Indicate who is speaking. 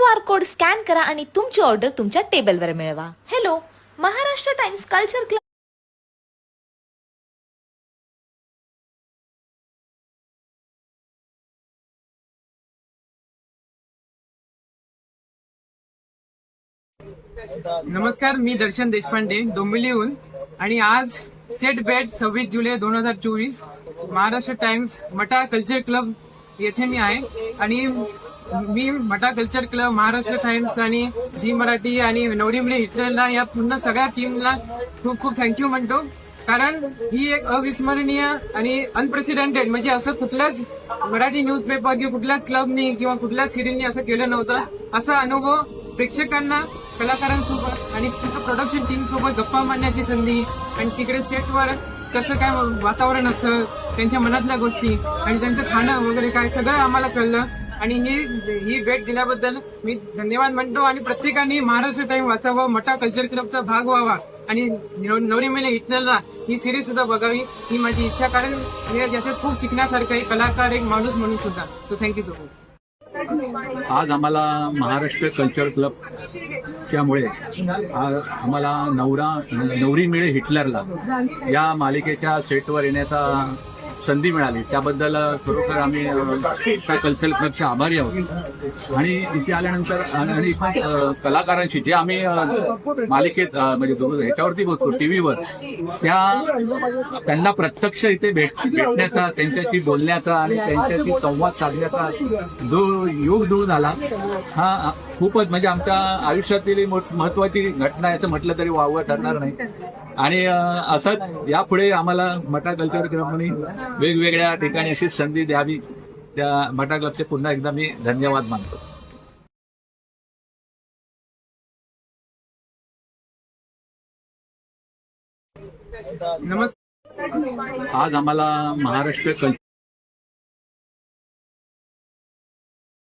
Speaker 1: QR code scan करा आणि तुमची ऑर्डर तुमच्या टेबलवर मिळवा. Hello, Maharashtra times culture club.
Speaker 2: नमस्कार, मी दर्शन देशपांडे डोंबिवलीहून आणि आज सेट बेट 26 जुलै 2024 महाराष्ट्र टाइम्स मटा कल्चर क्लब येथे मी आहे. आणि मी मटा कल्चर क्लब, महाराष्ट्र टाइम्स आणि झी मराठी आणि नवरी हिटलरला या पूर्ण सगळ्या टीमला खूप खूप थँक्यू म्हणतो. कारण ही एक अविस्मरणीय आणि अनप्रेसिडेंटेड, म्हणजे असं कुठल्याच मराठी न्यूजपेपर किंवा कुठल्याच क्लबनी किंवा कुठल्याच सिरियलनी असं केलं नव्हतं. असा अनुभव प्रेक्षकांना, कलाकारांसोबत आणि प्रोडक्शन टीम सोबत गप्पा मारण्याची संधी, आणि तिकडे सेटवर कसं काय वातावरण असतं, त्यांच्या मनातल्या गोष्टी आणि त्यांचं खाणं वगैरे काय सगळं आम्हाला कळलं. आणि ही भेट दिल्याबद्दल मी धन्यवाद म्हणतो. आणि प्रत्येकाने महाराष्ट्र टाइम वाचावं, मटा कल्चर क्लबचा भाग व्हावा आणि नवरी मेले हिटलरला ही सिरीज सुद्धा बघावी ही माझी इच्छा. कारण याच्यात खूप शिकण्यासारखं आहे, कलाकार, एक माणूस म्हणून सुद्धा. तो थँक्यू सो मच.
Speaker 3: आज आम्हाला महाराष्ट्र कल्चर क्लब त्यामुळे आम्हाला नवरी मिळे हिटलरला या मालिकेच्या सेटवर येण्याचा संधी मिळाली. त्याबद्दल खरोखर आम्ही त्या कल्चर क्लबचे आभारी आहोत. आणि इथे आल्यानंतर आणि कलाकारांशी जे आम्ही मालिकेत म्हणजे ह्याच्यावरती बघतो टीव्हीवर, त्यांना प्रत्यक्ष इथे भेटण्याचा, त्यांच्याशी बोलण्याचा आणि त्यांच्याशी संवाद साधण्याचा जो योग जुळून आला, हा खूपच म्हणजे आमच्या आयुष्यातील महत्वाची घटना असं म्हटलं तरी वावगं ठरणार नाही. आणि असंच यापुढे आम्हाला मटा कल्चर क्लबने वेगवेगळ्या ठिकाणी अशी संधी द्यावी. त्या मटा क्लबचे पुन्हा एकदा मी धन्यवाद मानतो.
Speaker 2: नमस्कार.
Speaker 3: आज आम्हाला महाराष्ट्र